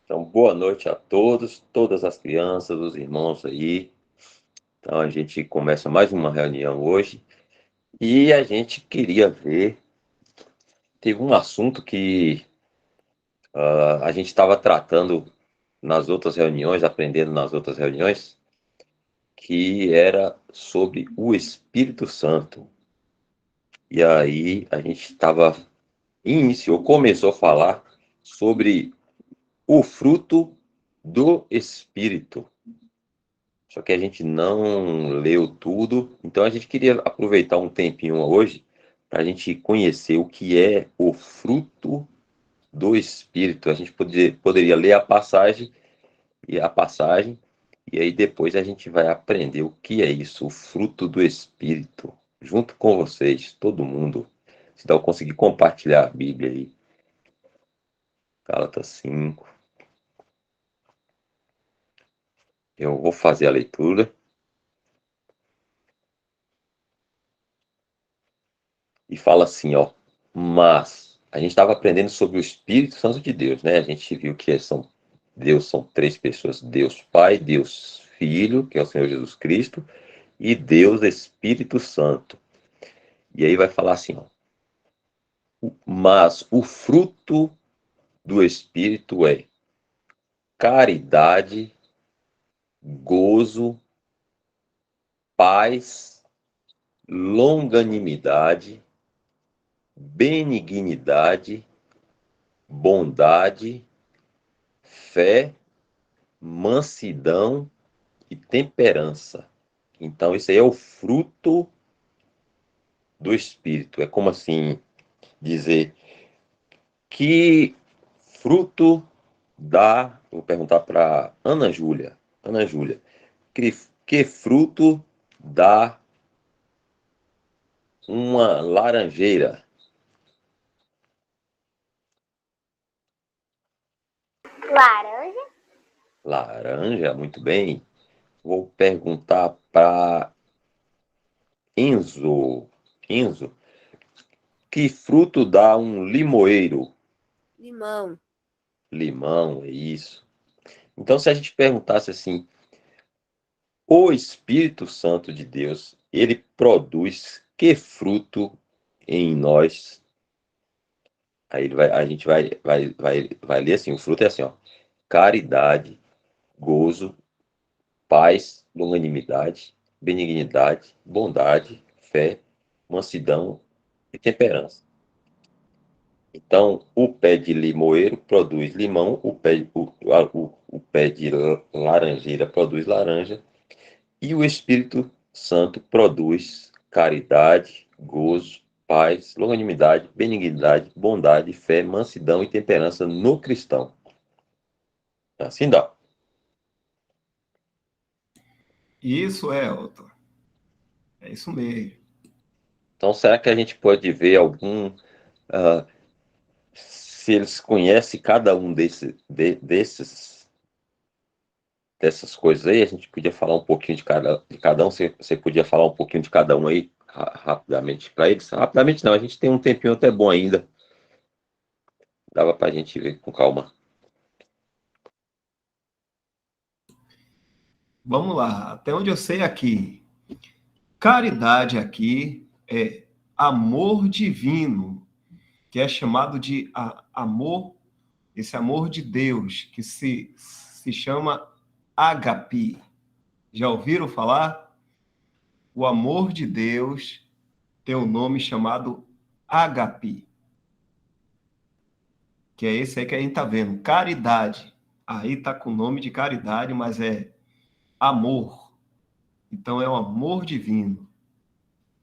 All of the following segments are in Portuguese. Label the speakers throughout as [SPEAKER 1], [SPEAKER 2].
[SPEAKER 1] Então, boa noite a todos, todas as crianças, os irmãos aí. Então, a gente começa mais uma reunião hoje e a gente queria ver. Teve um assunto que a gente estava tratando nas outras reuniões, aprendendo nas outras reuniões, que era sobre o Espírito Santo. E aí a gente começou a falar sobre o fruto do Espírito. Só que a gente não leu tudo, então a gente queria aproveitar um tempinho hoje para a gente conhecer o que é o fruto do Espírito. A gente poderia ler a passagem, e aí depois a gente vai aprender o que é isso, o fruto do Espírito, junto com vocês, todo mundo. Se eu conseguir compartilhar a Bíblia aí, Gálatas 5, eu vou fazer a leitura. E fala assim, ó, mas a gente estava aprendendo sobre o Espírito Santo de Deus, né? A gente viu que Deus são três pessoas: Deus Pai, Deus Filho, que é o Senhor Jesus Cristo, e Deus Espírito Santo. E aí vai falar assim, ó, mas o fruto do Espírito é caridade, gozo, paz, longanimidade, benignidade, bondade, fé, mansidão e temperança. Então, isso aí é o fruto do Espírito. É como assim dizer que fruto dá. Vou perguntar para Ana Júlia. Ana Júlia, que fruto dá uma laranjeira?
[SPEAKER 2] Laranja?
[SPEAKER 1] Laranja, muito bem. Vou perguntar para Enzo. Enzo, que fruto dá um limoeiro?
[SPEAKER 3] Limão.
[SPEAKER 1] Limão, é isso. Então, se a gente perguntasse assim, o Espírito Santo de Deus, ele produz que fruto em nós? Aí a gente vai ler assim, o fruto é assim, ó, caridade, gozo, paz, longanimidade, benignidade, bondade, fé, mansidão e temperança. Então, o pé de limoeiro produz limão, o pé de laranjeira produz laranja, e o Espírito Santo produz caridade, gozo, paz, longanimidade, benignidade, bondade, fé, mansidão e temperança no cristão. Assim dá.
[SPEAKER 4] Isso é, Elton. É isso mesmo.
[SPEAKER 1] Então, será que a gente pode ver se eles conhecem cada um dessas coisas aí? A gente podia falar um pouquinho de cada um. Você podia falar um pouquinho de cada um aí, rapidamente, para eles? Rapidamente não, a gente tem um tempinho até bom ainda. Dava para a gente ver com calma.
[SPEAKER 4] Vamos lá. Até onde eu sei aqui. Caridade aqui é amor divino, que é chamado de amor, esse amor de Deus, que se chama ágape. Já ouviram falar? O amor de Deus tem um nome chamado ágape, que é esse aí que a gente está vendo, caridade. Aí está com o nome de caridade, mas é amor. Então é o amor divino.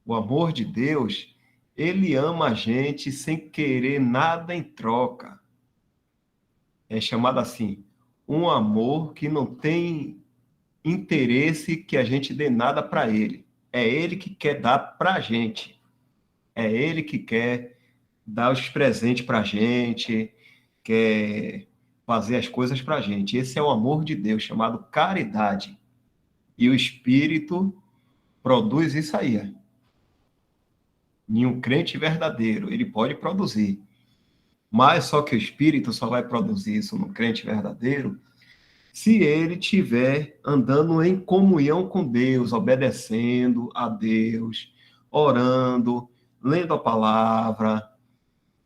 [SPEAKER 4] O amor de Deus, ele ama a gente sem querer nada em troca. É chamado assim, um amor que não tem interesse que a gente dê nada para ele. É ele que quer dar para a gente. É ele que quer dar os presentes para a gente, quer fazer as coisas para a gente. Esse é o amor de Deus, chamado caridade. E o Espírito produz isso aí. Em um crente verdadeiro, ele pode produzir. Mas só que o Espírito só vai produzir isso no crente verdadeiro se ele estiver andando em comunhão com Deus, obedecendo a Deus, orando, lendo a palavra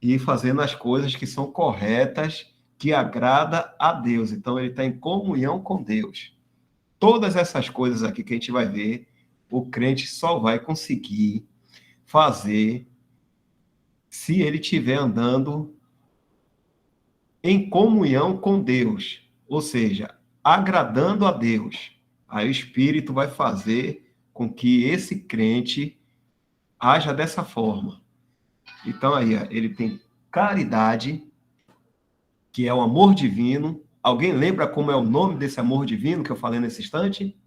[SPEAKER 4] e fazendo as coisas que são corretas, que agrada a Deus. Então ele está em comunhão com Deus. Todas essas coisas aqui que a gente vai ver, o crente só vai conseguir fazer se ele estiver andando em comunhão com Deus, ou seja, agradando a Deus. Aí o Espírito vai fazer com que esse crente haja dessa forma. Então aí, ele tem caridade, que é o amor divino. Alguém lembra como é o nome desse amor divino que eu falei nesse instante?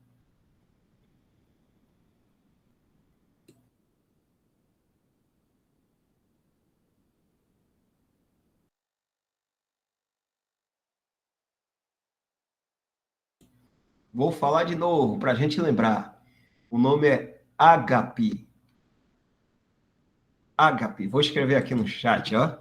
[SPEAKER 4] Vou falar de novo, para a gente lembrar. O nome é ágape. Ágape. Vou escrever aqui no chat, ó.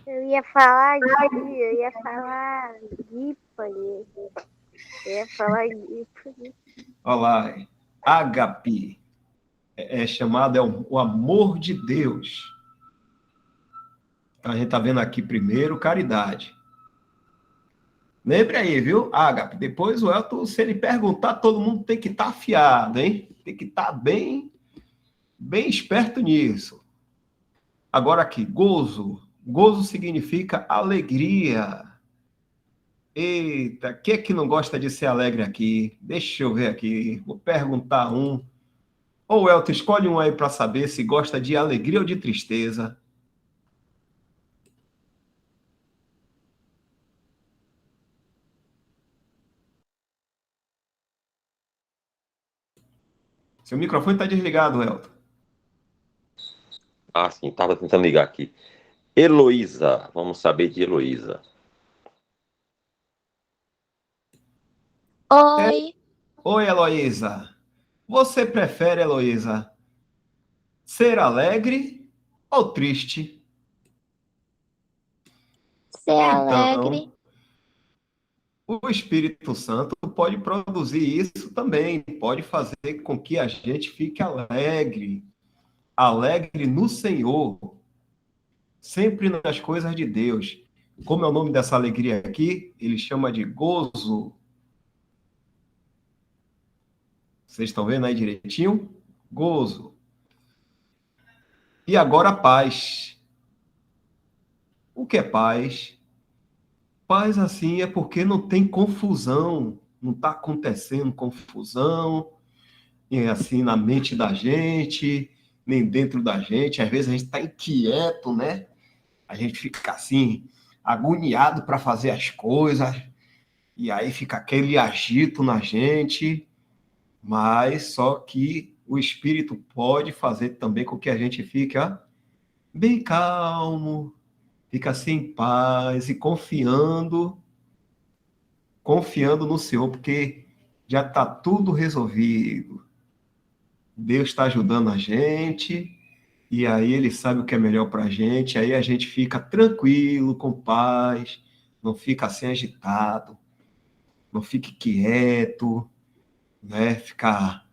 [SPEAKER 2] Eu ia falar Gípane. Eu ia falar Gípane.
[SPEAKER 4] Olha lá, ágape. É chamado o amor de Deus. Então, a gente está vendo aqui primeiro caridade. Lembre aí, viu, Ágape? Depois o Elton, se ele perguntar, todo mundo tem que estar afiado, hein? Tem que estar bem esperto nisso. Agora aqui, gozo. Gozo significa alegria. Eita, quem é que não gosta de ser alegre aqui? Deixa eu ver aqui. Vou perguntar um. Ou Elton, escolhe um aí para saber se gosta de alegria ou de tristeza. Seu microfone está desligado, Elton.
[SPEAKER 1] Ah, sim, estava tentando ligar aqui. Heloísa, vamos saber de Heloísa.
[SPEAKER 3] Oi,
[SPEAKER 4] Oi, Heloísa. Você prefere, Heloísa, ser alegre ou triste?
[SPEAKER 3] ser
[SPEAKER 4] Então,
[SPEAKER 3] alegre.
[SPEAKER 4] o Espírito Santo pode produzir isso também, pode fazer com que a gente fique alegre, alegre no Senhor, sempre nas coisas de Deus. Como é o nome dessa alegria aqui? Ele chama de gozo. Vocês estão vendo aí direitinho? Gozo. E agora paz. O que é paz? Paz assim é porque não tem confusão, não está acontecendo confusão, e assim na mente da gente, nem dentro da gente. Às vezes a gente está inquieto, né? A gente fica assim, agoniado para fazer as coisas, e aí fica aquele agito na gente, mas só que o Espírito pode fazer também com que a gente fique bem calmo, fica assim em paz e confiando no Senhor, porque já está tudo resolvido. Deus está ajudando a gente, e aí Ele sabe o que é melhor para a gente, aí a gente fica tranquilo, com paz, não fica assim agitado, não fique quieto, né? Ficar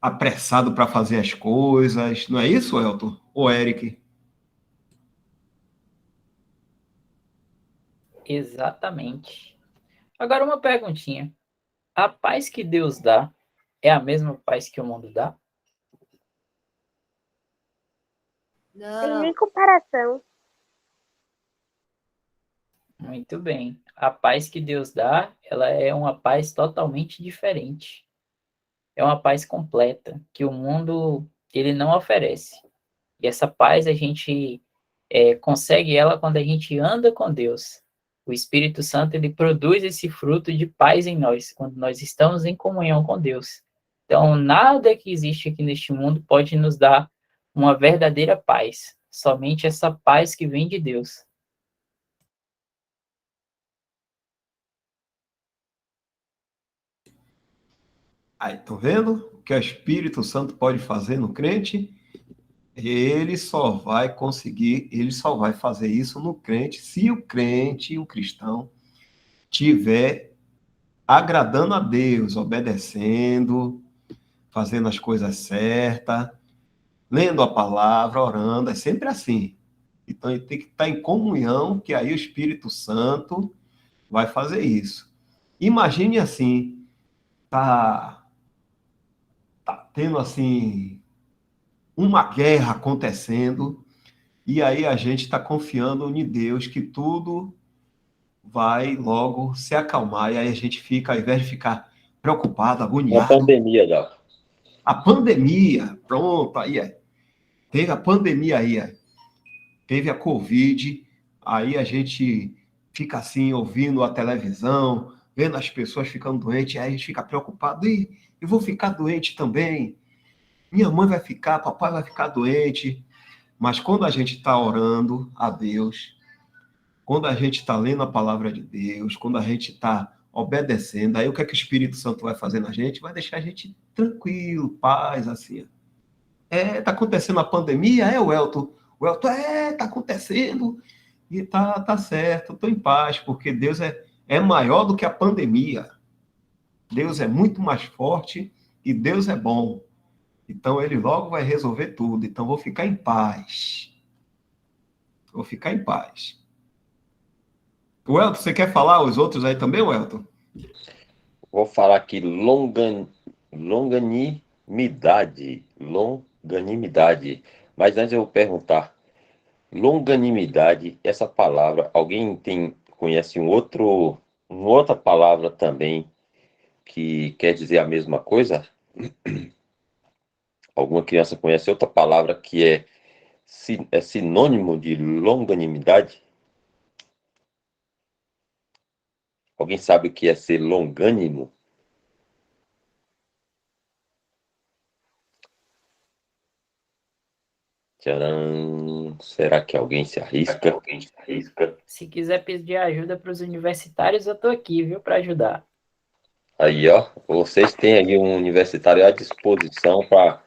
[SPEAKER 4] apressado para fazer as coisas. Não é isso, Elton? Ou Eric?
[SPEAKER 5] Exatamente. Agora uma perguntinha. A paz que Deus dá é a mesma paz que o mundo dá?
[SPEAKER 2] Tem
[SPEAKER 3] Não.
[SPEAKER 2] nem comparação.
[SPEAKER 5] Muito bem. A paz que Deus dá, ela é uma paz totalmente diferente. É uma paz completa que o mundo ele não oferece. E essa paz a gente consegue ela quando a gente anda com Deus. O Espírito Santo ele produz esse fruto de paz em nós quando nós estamos em comunhão com Deus. Então, nada que existe aqui neste mundo pode nos dar uma verdadeira paz. Somente essa paz que vem de Deus.
[SPEAKER 4] Aí, estão vendo o que o Espírito Santo pode fazer no crente? Ele só vai conseguir, ele só vai fazer isso no crente, se o crente, o cristão, tiver agradando a Deus, obedecendo, fazendo as coisas certas, lendo a palavra, orando, é sempre assim. Então ele tem que estar em comunhão, que aí o Espírito Santo vai fazer isso. Imagine assim, tá tendo assim uma guerra acontecendo, e aí a gente está confiando em Deus que tudo vai logo se acalmar, e aí a gente fica, ao invés de ficar preocupado,
[SPEAKER 1] Uma
[SPEAKER 4] agoniado,
[SPEAKER 1] pandemia já.
[SPEAKER 4] a pandemia, pronto, aí teve a pandemia aí, teve a Covid, aí a gente fica assim, ouvindo a televisão, vendo as pessoas ficando doentes, aí a gente fica preocupado, e eu vou ficar doente também, minha mãe vai ficar, papai vai ficar doente, mas quando a gente está orando a Deus, quando a gente está lendo a palavra de Deus, quando a gente está obedecendo, aí o que é que o Espírito Santo vai fazer na gente? Vai deixar a gente tranquilo, paz, assim. Tá acontecendo a pandemia? O Elton. O Elton, tá acontecendo. E tá certo, estou em paz, porque Deus é maior do que a pandemia. Deus é muito mais forte e Deus é bom. Então, ele logo vai resolver tudo. Então, vou ficar em paz. Vou ficar em paz. O Elton, você quer falar os outros aí também, Elton?
[SPEAKER 1] Vou falar aqui longanimidade. Longanimidade. Mas antes eu vou perguntar, longanimidade, essa palavra, alguém conhece uma outra palavra também que quer dizer a mesma coisa? Alguma criança conhece outra palavra que é sinônimo de longanimidade? Alguém sabe o que é ser longânimo? Tcharam! Será que alguém se arrisca?
[SPEAKER 5] Se quiser pedir ajuda para os universitários, eu estou aqui, viu, para ajudar.
[SPEAKER 1] Aí, ó, vocês têm aí um universitário à disposição para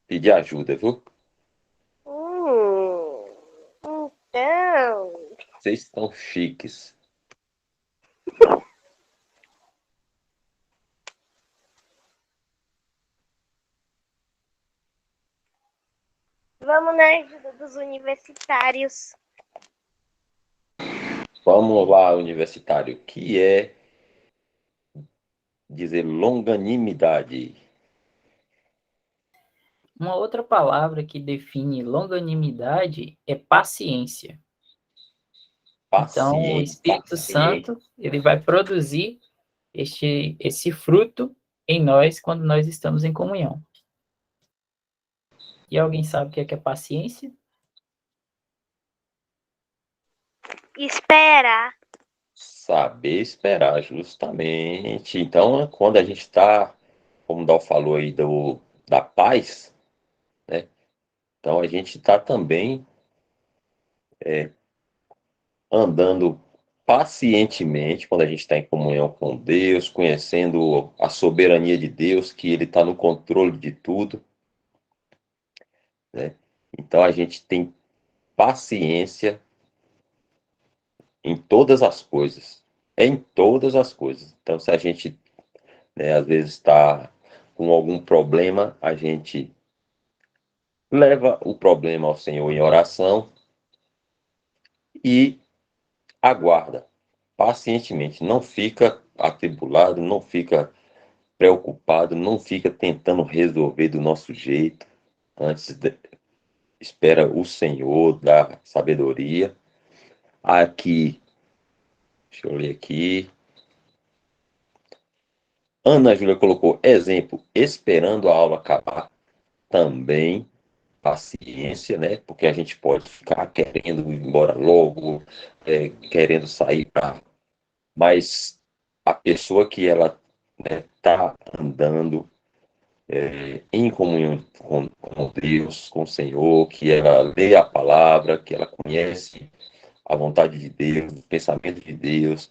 [SPEAKER 1] pedir ajuda, viu?
[SPEAKER 2] Então,
[SPEAKER 1] Vocês estão chiques.
[SPEAKER 2] vamos na ajuda dos universitários.
[SPEAKER 1] Vamos lá, universitário. O que é dizer longanimidade?
[SPEAKER 5] Uma outra palavra que define longanimidade é paciência. Então, o Espírito Santo, ele vai produzir esse fruto em nós quando nós estamos em comunhão. E alguém sabe o que é paciência?
[SPEAKER 2] Esperar.
[SPEAKER 1] Saber esperar, justamente. Então, quando a gente está, como o Dal falou aí, da paz, né? Então, a gente está também andando pacientemente, quando a gente está em comunhão com Deus, conhecendo a soberania de Deus, que Ele está no controle de tudo, né? Então, a gente tem paciência em todas as coisas. Em todas as coisas. Então, se a gente, né, às vezes está com algum problema, a gente leva o problema ao Senhor em oração e aguarda pacientemente. Não fica atribulado, não fica preocupado, não fica tentando resolver do nosso jeito. Espera o Senhor dar sabedoria. Aqui, deixa eu ler aqui. Ana Júlia colocou exemplo, esperando a aula acabar. Também paciência, né? Porque a gente pode ficar querendo ir embora logo, querendo sair para. Mas a pessoa que ela está andando em comunhão com Deus, com o Senhor, que ela lê a palavra, que ela conhece a vontade de Deus, o pensamento de Deus,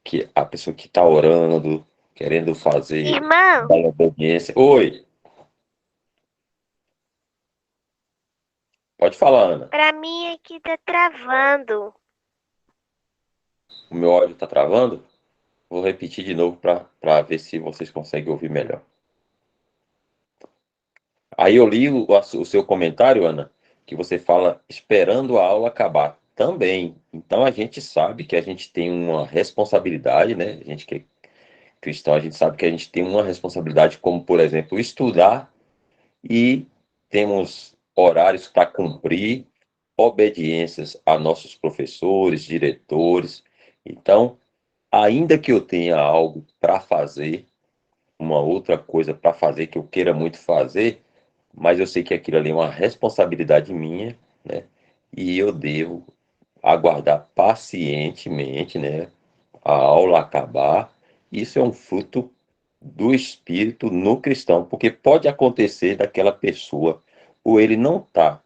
[SPEAKER 1] que a pessoa que está orando, querendo fazer
[SPEAKER 2] Irmão,
[SPEAKER 1] da obediência. Oi, pode falar, Ana.
[SPEAKER 2] pra mim aqui tá travando.
[SPEAKER 1] O meu áudio está travando? Vou repetir de novo para ver se vocês conseguem ouvir melhor. Aí eu li o seu comentário, Ana, que você fala esperando a aula acabar. Também. Então a gente sabe que a gente tem uma responsabilidade, né? A gente que é cristão, a gente sabe que a gente tem uma responsabilidade, como, por exemplo, estudar e temos horários para cumprir, obediências a nossos professores, diretores. Então, ainda que eu tenha algo para fazer, uma outra coisa para fazer que eu queira muito fazer, mas eu sei que aquilo ali é uma responsabilidade minha, né? E eu devo aguardar pacientemente, né? A aula acabar. Isso é um fruto do espírito no cristão, porque pode acontecer daquela pessoa, ou ele não está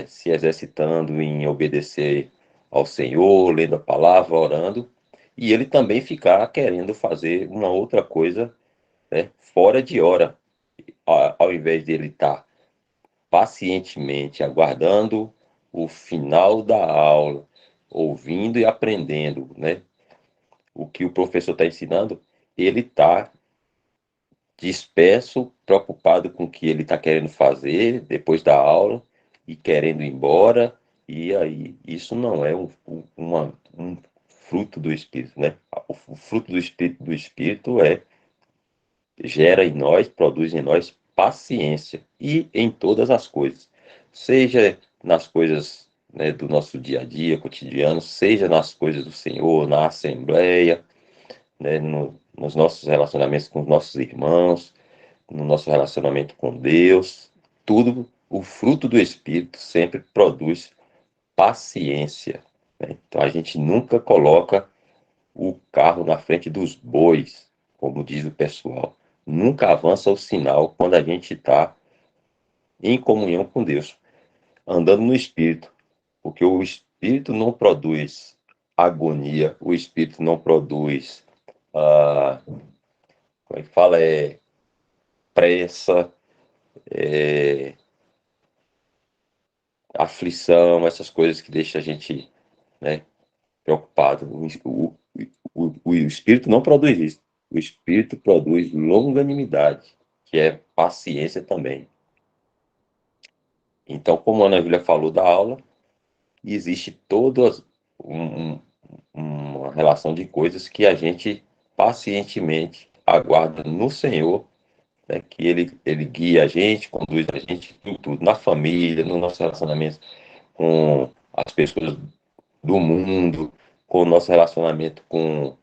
[SPEAKER 1] se exercitando em obedecer ao Senhor, lendo a palavra, orando, e ele também ficar querendo fazer uma outra coisa, né, fora de hora, ao invés de ele estar pacientemente aguardando o final da aula, ouvindo e aprendendo, né, o que o professor está ensinando, ele está disperso, preocupado com o que ele está querendo fazer depois da aula e querendo ir embora, e aí isso não é um fruto do Espírito, né? O fruto do Espírito gera em nós, produz em nós paciência e em todas as coisas, seja nas coisas, né, do nosso dia a dia, cotidiano, seja nas coisas do Senhor, na assembleia, né, nos nossos relacionamentos com os nossos irmãos, no nosso relacionamento com Deus, tudo, o fruto do Espírito sempre produz paciência, né? Então a gente nunca coloca o carro na frente dos bois, como diz o pessoal. Nunca avança o sinal quando a gente está em comunhão com Deus, andando no Espírito, porque o Espírito não produz agonia, o Espírito não produz, como é que fala, pressa, é, aflição, essas coisas que deixam a gente, né, preocupado. O Espírito não produz isso. O Espírito produz longanimidade, que é paciência também. Então, como a Ana Júlia falou da aula, existe toda uma relação de coisas que a gente pacientemente aguarda no Senhor, né, que ele guia a gente, conduz a gente em tudo, na família, no nosso relacionamento com as pessoas do mundo, com o nosso relacionamento com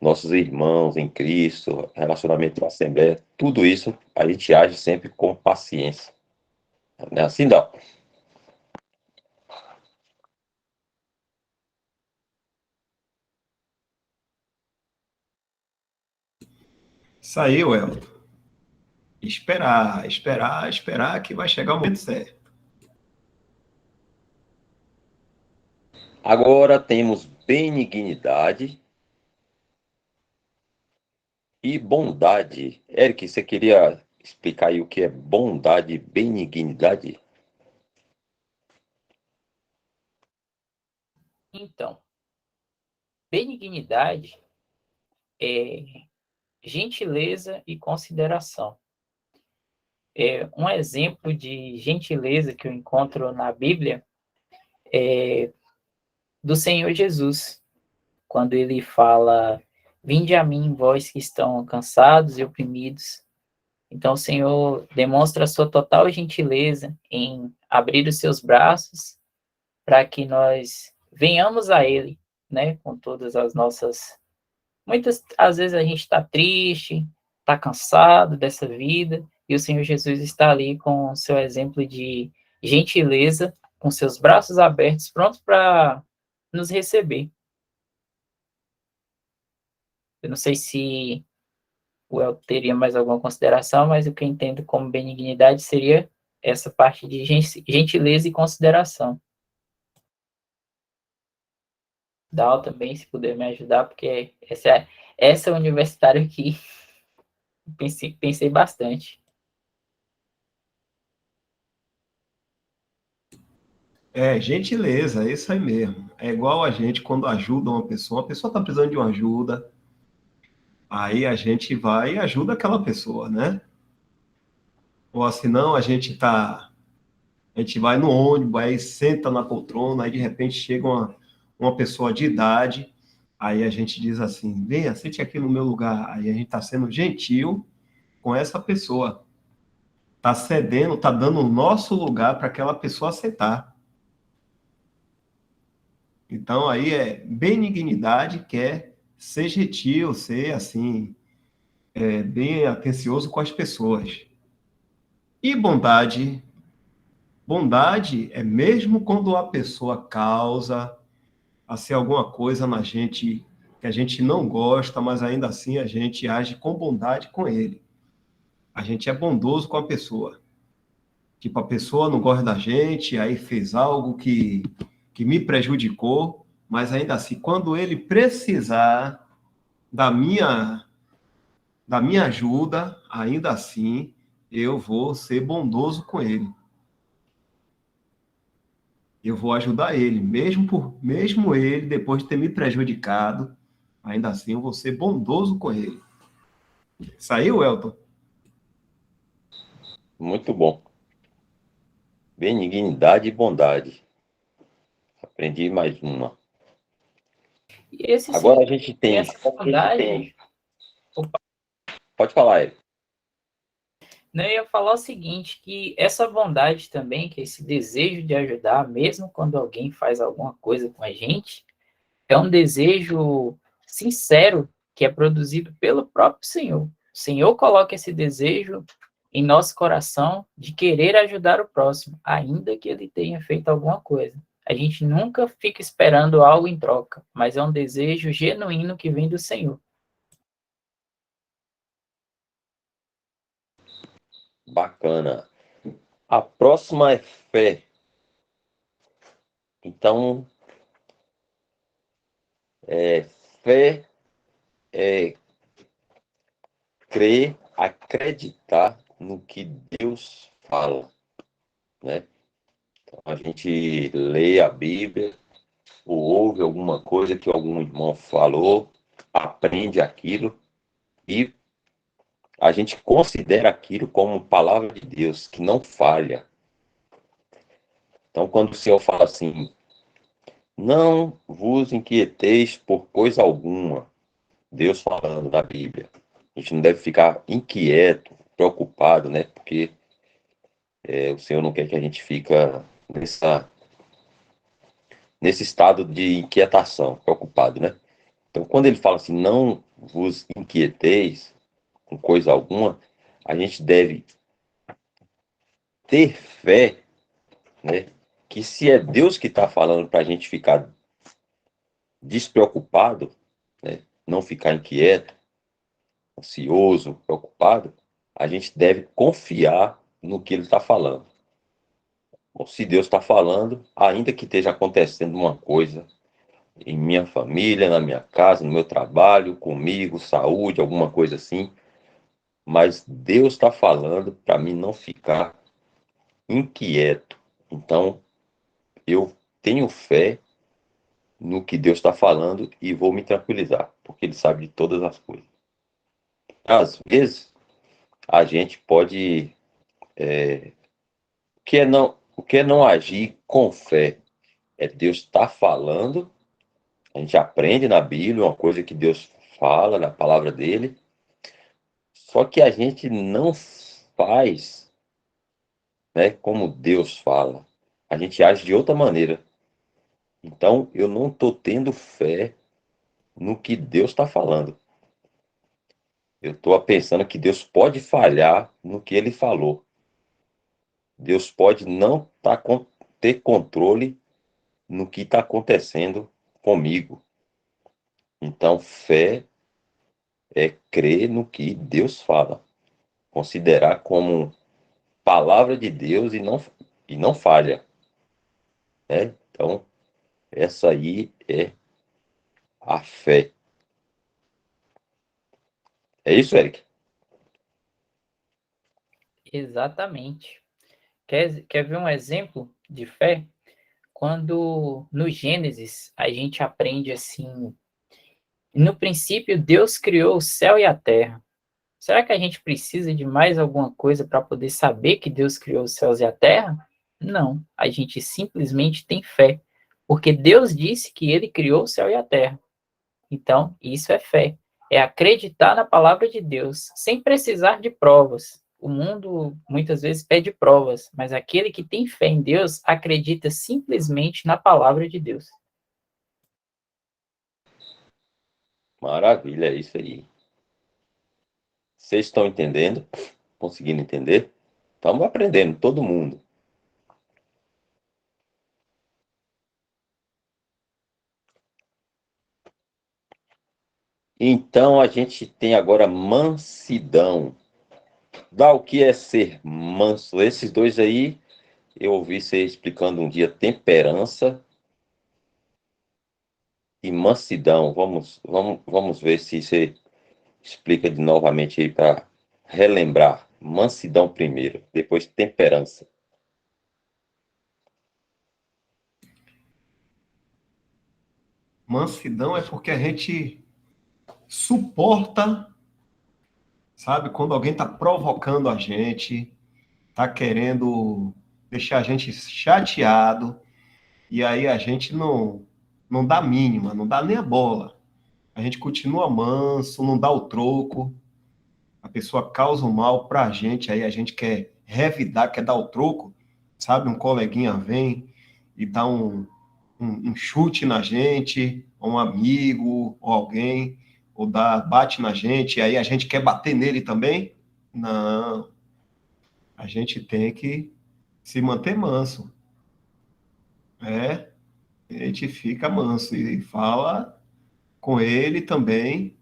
[SPEAKER 1] nossos irmãos em Cristo, relacionamento com a Assembleia, tudo isso a gente age sempre com paciência. Não é assim, não?
[SPEAKER 4] Isso aí, Welton. Esperar, esperar, esperar que vai chegar o momento certo.
[SPEAKER 1] Agora temos benignidade e bondade. Eric, você queria explicar aí o que é bondade e benignidade?
[SPEAKER 5] Então, benignidade é gentileza e consideração. Um exemplo de gentileza que eu encontro na Bíblia é do Senhor Jesus, quando ele fala: "Vinde a mim, vós que estão cansados e oprimidos". Então, o Senhor demonstra a sua total gentileza em abrir os seus braços para que nós venhamos a Ele, né, com todas as nossas. Muitas, às vezes a gente está triste, está cansado dessa vida, e o Senhor Jesus está ali com o seu exemplo de gentileza, com seus braços abertos, prontos para nos receber. Eu não sei se o El teria mais alguma consideração, mas o que eu entendo como benignidade seria essa parte de gentileza e consideração. Dal também, se puder me ajudar, porque essa essa universitária aqui, pensei bastante.
[SPEAKER 4] É, gentileza, é isso aí mesmo. É igual a gente quando ajuda uma pessoa está precisando de uma ajuda, aí a gente vai e ajuda aquela pessoa, né? Ou assim, não, a gente vai no ônibus, aí senta na poltrona, aí de repente chega uma pessoa de idade, aí a gente diz assim, venha, sente aqui no meu lugar. Aí a gente está sendo gentil com essa pessoa. Está cedendo, está dando o nosso lugar para aquela pessoa aceitar. Então aí é benignidade, que é ser gentil, ser assim, bem atencioso com as pessoas. E bondade, bondade é mesmo quando a pessoa causa assim alguma coisa na gente que a gente não gosta, mas ainda assim a gente age com bondade com ele. A gente é bondoso com a pessoa. Tipo, a pessoa não gosta da gente, aí fez algo que me prejudicou, mas ainda assim, quando ele precisar da minha, da minha ajuda, ainda assim, eu vou ser bondoso com ele. Eu vou ajudar ele, mesmo ele, depois de ter me prejudicado, ainda assim eu vou ser bondoso com ele. Saiu, Elton?
[SPEAKER 1] Muito bom. Benignidade e bondade. Aprendi mais uma.
[SPEAKER 5] E esse
[SPEAKER 1] Agora
[SPEAKER 5] sim,
[SPEAKER 1] a gente tem.
[SPEAKER 5] essa bondade. Opa,
[SPEAKER 1] Pode falar, Eric.
[SPEAKER 5] não, eu ia falar o seguinte, que essa bondade também, que esse desejo de ajudar, mesmo quando alguém faz alguma coisa com a gente, é um desejo sincero que é produzido pelo próprio Senhor. O Senhor coloca esse desejo em nosso coração de querer ajudar o próximo, ainda que ele tenha feito alguma coisa. A gente nunca fica esperando algo em troca, mas é um desejo genuíno que vem do Senhor.
[SPEAKER 1] Bacana. A próxima é fé. Então, fé é crer, acreditar no que Deus fala, né? Então, a gente lê a Bíblia, ou ouve alguma coisa que algum irmão falou, aprende aquilo e a gente considera aquilo como palavra de Deus, que não falha. Então, quando o Senhor fala assim, não vos inquieteis por coisa alguma, Deus falando na Bíblia, a gente não deve ficar inquieto, preocupado, né? Porque o Senhor não quer que a gente fica nesse estado de inquietação, preocupado, né? Então, quando ele fala assim, não vos inquieteis com coisa alguma, a gente deve ter fé, né? Que se é Deus que está falando para a gente ficar despreocupado, né? Não ficar inquieto, ansioso, preocupado, a gente deve confiar no que ele está falando. Bom, se Deus está falando, ainda que esteja acontecendo uma coisa em minha família, na minha casa, no meu trabalho, comigo, saúde, alguma coisa assim, mas Deus está falando para mim não ficar inquieto. Então, eu tenho fé no que Deus está falando e vou me tranquilizar, porque Ele sabe de todas as coisas. Às vezes, a gente pode. O que é não agir com fé? É Deus estar falando, a gente aprende na Bíblia uma coisa que Deus fala na palavra dele, só que a gente não faz, né, como Deus fala. A gente age de outra maneira. Então, eu não estou tendo fé no que Deus está falando. Eu estou pensando que Deus pode falhar no que ele falou. Deus pode não ter controle no que está acontecendo comigo. Então, fé é crer no que Deus fala. Considerar como palavra de Deus e não falha, né? Então, essa aí é a fé. É isso, Eric?
[SPEAKER 5] Exatamente. Quer ver um exemplo de fé? Quando no Gênesis a gente aprende assim, no princípio Deus criou o céu e a terra. Será que a gente precisa de mais alguma coisa para poder saber que Deus criou os céus e a terra? Não, a gente simplesmente tem fé, porque Deus disse que ele criou o céu e a terra. Então, isso é fé. É acreditar na palavra de Deus, sem precisar de provas. O mundo muitas vezes pede provas, mas aquele que tem fé em Deus acredita simplesmente na palavra de Deus.
[SPEAKER 1] Maravilha, é isso aí. Vocês estão entendendo? Conseguindo entender? Estamos aprendendo, todo mundo. Então a gente tem agora mansidão. Dá o que é ser manso? Esses dois aí, eu ouvi você explicando um dia temperança e mansidão. Vamos ver se você explica de novamente aí para relembrar. Mansidão primeiro, depois temperança.
[SPEAKER 4] Mansidão é porque a gente suporta, sabe? Quando alguém está provocando a gente, está querendo deixar a gente chateado, e aí a gente não dá a mínima, não dá nem a bola. A gente continua manso, não dá o troco. A pessoa causa um mal para a gente, aí a gente quer revidar, quer dar o troco, sabe? Um coleguinha vem e dá um chute na gente, ou um amigo, ou alguém, ou bate na gente, e aí a gente quer bater nele também. Não, a gente tem que se manter manso. É, a gente fica manso e fala com ele também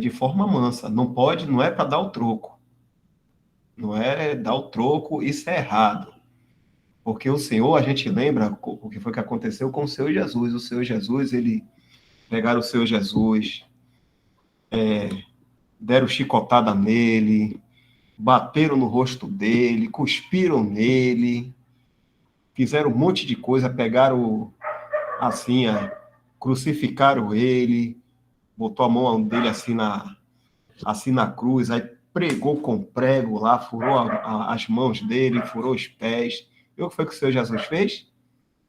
[SPEAKER 4] de forma mansa. Não pode, não é para dar o troco. Não é dar o troco, isso é errado. Porque o Senhor, a gente lembra o que foi que aconteceu com o Senhor Jesus. O Senhor Jesus, ele pegaram o Senhor Jesus, deram chicotada nele, bateram no rosto dele, cuspiram nele, fizeram um monte de coisa, pegaram assim, crucificaram ele, botou a mão dele assim na cruz, aí pregou com prego lá, furou as mãos dele, furou os pés. E o que foi que o Senhor Jesus fez?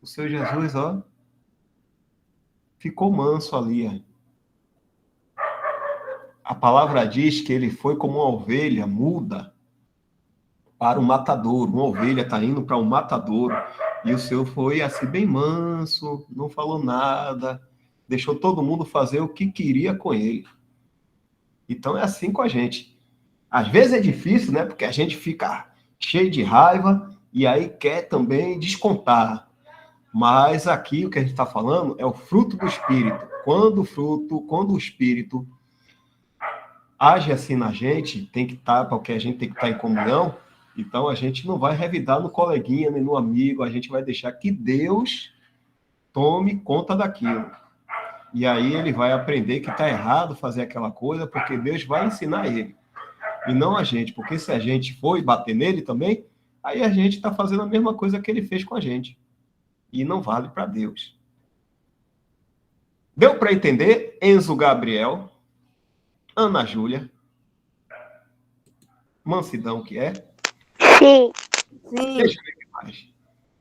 [SPEAKER 4] O Senhor Jesus, ó, ficou manso ali. Ó. A palavra diz que ele foi como uma ovelha muda para o matadouro. Uma ovelha está indo para um matadouro. E o Senhor foi assim, bem manso, não falou nada, deixou todo mundo fazer o que queria com ele. Então é assim com a gente. Às vezes é difícil, né? Porque a gente fica cheio de raiva e aí quer também descontar. Mas aqui o que a gente está falando é o fruto do Espírito. Quando o Espírito age assim na gente, tem que estar, porque a gente tem que estar em comunhão, então a gente não vai revidar no coleguinha, nem no amigo, a gente vai deixar que Deus tome conta daquilo. E aí ele vai aprender que está errado fazer aquela coisa, porque Deus vai ensinar ele. E não a gente, porque se a gente for e bater nele também, aí a gente está fazendo a mesma coisa que ele fez com a gente. E não vale para Deus. Deu para entender? Enzo Gabriel, Ana Júlia, mansidão que é.
[SPEAKER 2] Sim.
[SPEAKER 4] Deixa eu ver o que mais.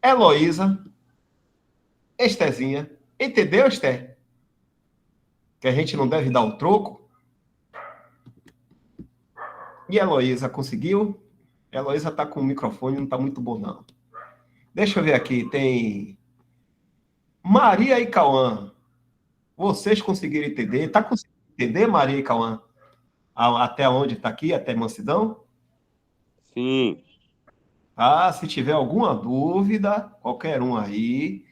[SPEAKER 4] Heloísa, Estezinha. Entendeu, Esté? Que a gente não deve dar o troco. E a Heloísa conseguiu? A Heloísa está com o microfone, não está muito bom, não. Deixa eu ver aqui. Tem Maria e Cauã. Vocês conseguiram entender? Está conseguindo entender, Maria e Cauã? Até onde está aqui? Até Mansidão?
[SPEAKER 1] Sim.
[SPEAKER 4] Ah, se tiver alguma dúvida, qualquer um aí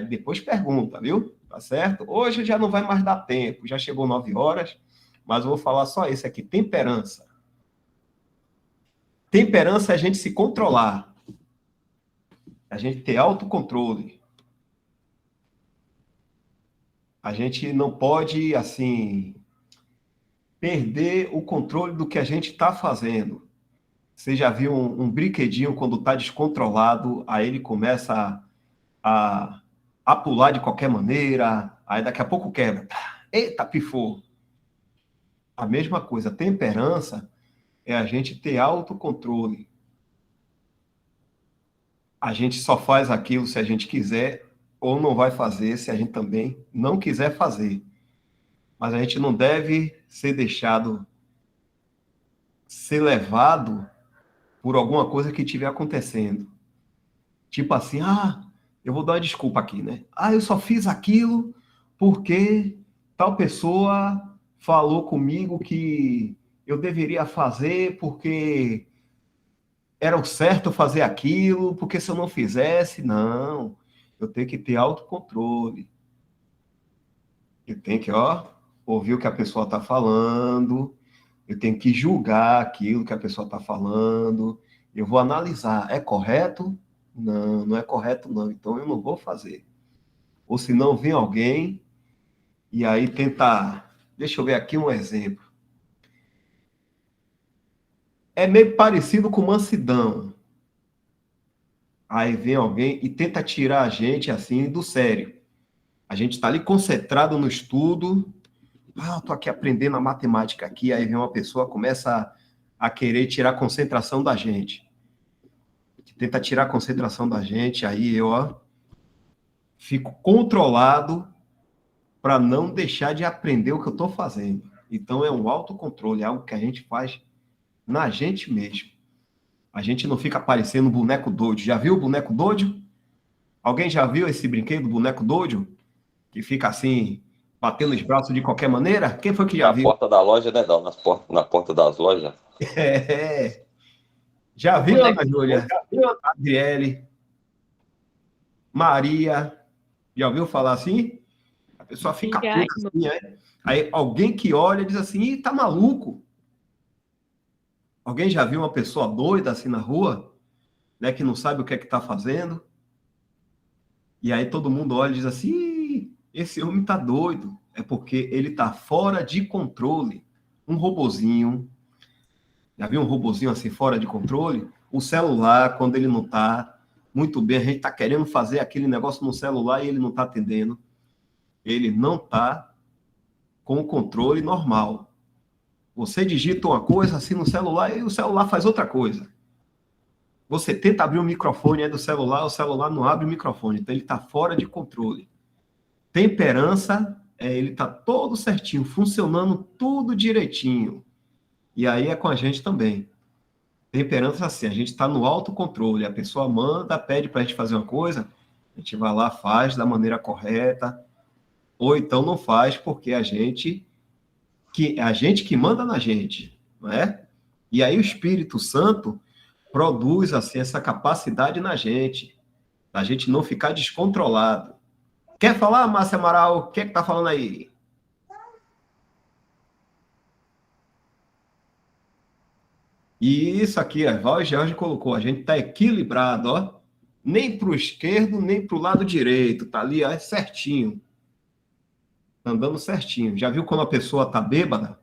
[SPEAKER 4] depois pergunta, viu? Tá certo? Hoje já não vai mais dar tempo, já chegou 9 horas, mas eu vou falar só esse aqui, temperança. Temperança é a gente se controlar, a gente ter autocontrole. A gente não pode, assim, perder o controle do que a gente está fazendo. Você já viu um brinquedinho quando está descontrolado, aí ele começa a pular de qualquer maneira, aí daqui a pouco quebra. Eita, pifou! A mesma coisa, temperança é a gente ter autocontrole. A gente só faz aquilo se a gente quiser, ou não vai fazer se a gente também não quiser fazer. Mas a gente não deve ser deixado ser levado por alguma coisa que estiver acontecendo. Tipo assim, eu vou dar uma desculpa aqui, né? Eu só fiz aquilo porque tal pessoa falou comigo que eu deveria fazer porque era o certo fazer aquilo, porque se eu não fizesse, não. Eu tenho que ter autocontrole. Eu tenho que, ouvir o que a pessoa está falando, eu tenho que julgar aquilo que a pessoa está falando, eu vou analisar, é correto? Não, não é correto não, então eu não vou fazer. Ou se não, vem alguém e aí tenta... Deixa eu ver aqui um exemplo. É meio parecido com mansidão. Aí vem alguém e tenta tirar a gente assim do sério. A gente está ali concentrado no estudo. Eu tô aqui aprendendo a matemática aqui. Aí vem uma pessoa, começa a querer tirar a concentração da gente. Tenta tirar a concentração da gente. Aí eu fico controlado para não deixar de aprender o que eu estou fazendo. Então é um autocontrole, é algo que a gente faz na gente mesmo. A gente não fica parecendo um boneco doido. Já viu o boneco doido? Alguém já viu esse brinquedo, boneco doido? Que fica assim, batendo os braços de qualquer maneira? Quem foi que já viu?
[SPEAKER 1] Na porta da loja, né, Dal? Na porta das lojas.
[SPEAKER 4] É. Já viu, Ana Júlia? Já viu, Adriele? Maria? Já ouviu falar assim? A pessoa fica puta assim, é? Aí alguém que olha diz assim, ih, tá maluco. Alguém já viu uma pessoa doida assim na rua, né, que não sabe o que é que tá fazendo? E aí todo mundo olha e diz assim, ih, esse homem tá doido. É porque ele tá fora de controle. Um robozinho, já viu um robozinho assim fora de controle? O celular, quando ele não tá muito bem, a gente tá querendo fazer aquele negócio no celular e ele não tá atendendo. Ele não tá com o controle normal. Você digita uma coisa assim no celular e o celular faz outra coisa. Você tenta abrir o microfone do celular, o celular não abre o microfone, então ele está fora de controle. Temperança, ele está todo certinho, funcionando tudo direitinho. E aí é com a gente também. Temperança, assim, a gente está no autocontrole. A pessoa manda, pede para a gente fazer uma coisa, a gente vai lá, faz da maneira correta, ou então não faz porque a gente que manda na gente, não é? E aí o Espírito Santo produz assim essa capacidade na gente, da gente não ficar descontrolado. Quer falar, Márcia Amaral? O que é que tá falando aí? E isso aqui, a Val Jorge colocou, a gente tá equilibrado, ó. Nem para o esquerdo, nem para o lado direito. Tá ali, ó, certinho. Andando certinho. Já viu quando a pessoa tá bêbada?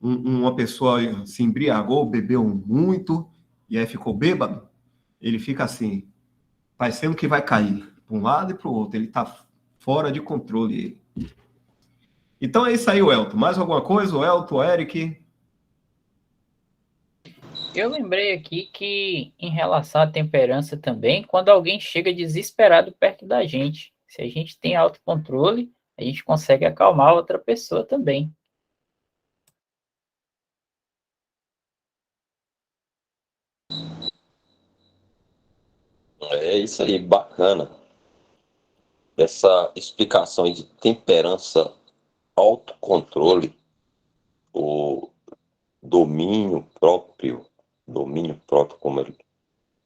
[SPEAKER 4] Uma pessoa se embriagou, bebeu muito, e aí ficou bêbado, ele fica assim, parecendo que vai cair para um lado e para o outro, ele está fora de controle. Então é isso aí, Elton. Mais alguma coisa, o Elton, o Eric?
[SPEAKER 5] Eu lembrei aqui que, em relação à temperança também, quando alguém chega desesperado perto da gente, se a gente tem autocontrole, a gente consegue acalmar outra pessoa também.
[SPEAKER 1] É isso aí, bacana. Essa explicação aí de temperança, autocontrole, o domínio próprio, como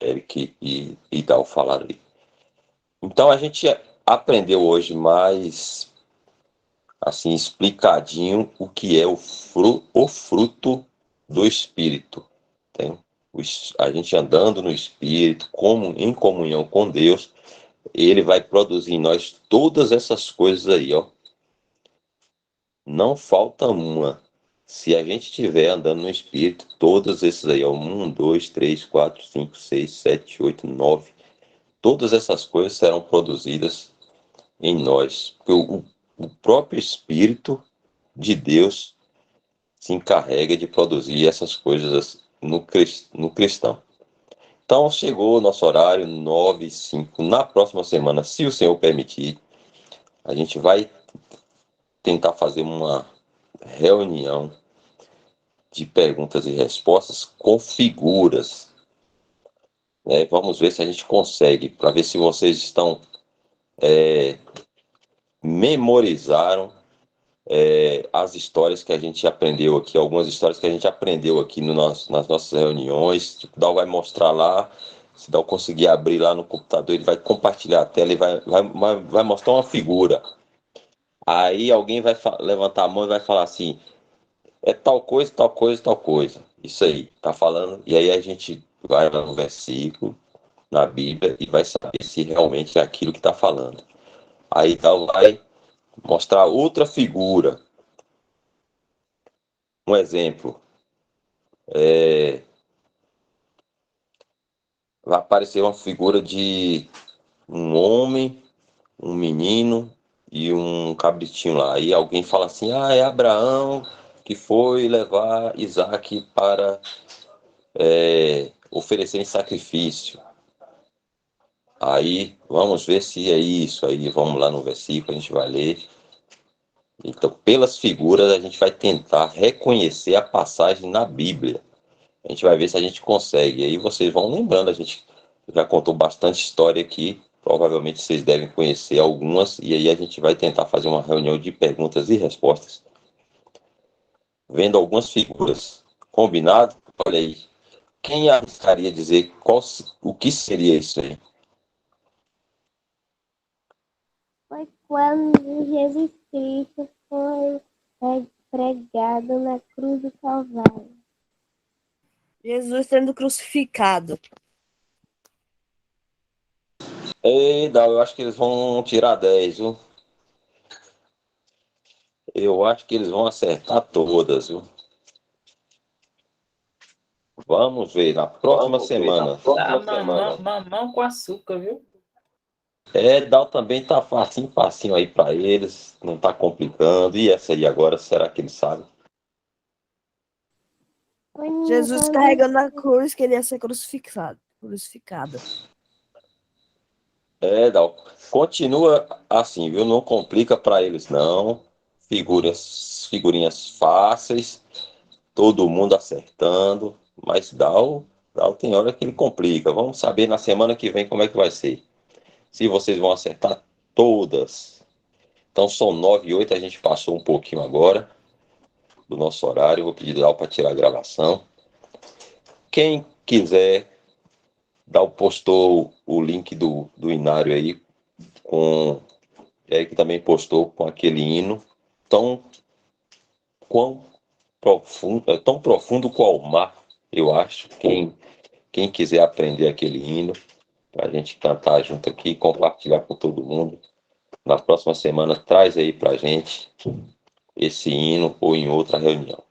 [SPEAKER 1] Eric e Dal falaram aí. Então a gente aprendeu hoje mais, assim, explicadinho o que é o fruto do Espírito. Tem? A gente andando no Espírito, em comunhão com Deus, ele vai produzir em nós todas essas coisas aí, ó. Não falta uma. Se a gente estiver andando no Espírito, todos esses aí, ó, 1, 2, 3, 4, 5, 6, 7, 8, 9, todas essas coisas serão produzidas em nós. Porque o próprio Espírito de Deus se encarrega de produzir essas coisas no cristão. Então, chegou o nosso horário, 9h05. Na próxima semana, se o Senhor permitir, a gente vai tentar fazer uma reunião de perguntas e respostas com figuras. Né? Vamos ver se a gente consegue, para ver se vocês estão memorizaram as histórias que a gente aprendeu aqui, algumas histórias que a gente aprendeu aqui nas nossas reuniões. Tipo, Dal vai mostrar lá, se Dal conseguir abrir lá no computador, ele vai compartilhar a tela e vai mostrar uma figura. Aí alguém vai levantar a mão e vai falar assim, é tal coisa, tal coisa, tal coisa. Isso aí, tá falando. E aí a gente vai lá no versículo, na Bíblia, e vai saber se realmente é aquilo que está falando. Aí Dal vai mostrar outra figura. Um exemplo. Vai aparecer uma figura de um homem, um menino e um cabritinho lá. Aí alguém fala assim, é Abraão que foi levar Isaac para oferecer em sacrifício. Aí vamos ver se é isso. Aí vamos lá no versículo, a gente vai ler. Então, pelas figuras, a gente vai tentar reconhecer a passagem na Bíblia. A gente vai ver se a gente consegue. Aí vocês vão lembrando, a gente já contou bastante história aqui. Provavelmente vocês devem conhecer algumas. E aí a gente vai tentar fazer uma reunião de perguntas e respostas. Vendo algumas figuras. Combinado? Olha aí. Quem arriscaria dizer o que seria isso aí?
[SPEAKER 2] Foi quando Jesus Cristo foi pregado na cruz do Calvário.
[SPEAKER 3] Jesus sendo crucificado.
[SPEAKER 1] Ei, Dal, eu acho que eles vão tirar 10, viu? Eu acho que eles vão acertar todas, viu? Vamos ver na próxima semana.
[SPEAKER 5] Tá mamão com açúcar, viu?
[SPEAKER 1] Dal também tá facinho aí para eles, não tá complicando. E essa aí agora, será que eles sabem?
[SPEAKER 3] Jesus carregando a cruz que ele ia ser crucificado.
[SPEAKER 1] Dal, continua assim, viu? Não complica para eles, não. Figurinhas fáceis, todo mundo acertando. Mas Dal tem hora que ele complica. Vamos saber na semana que vem como é que vai ser. Se vocês vão acertar todas. Então são 9h08, a gente passou um pouquinho agora do nosso horário. Vou pedir Dal para tirar a gravação. Quem quiser, Dal postou o link do Inário aí, que também postou com aquele hino tão profundo qual o mar, eu acho. Quem quiser aprender aquele hino, para a gente cantar junto aqui e compartilhar com todo mundo. Na próxima semana, traz aí para a gente esse hino ou em outra reunião.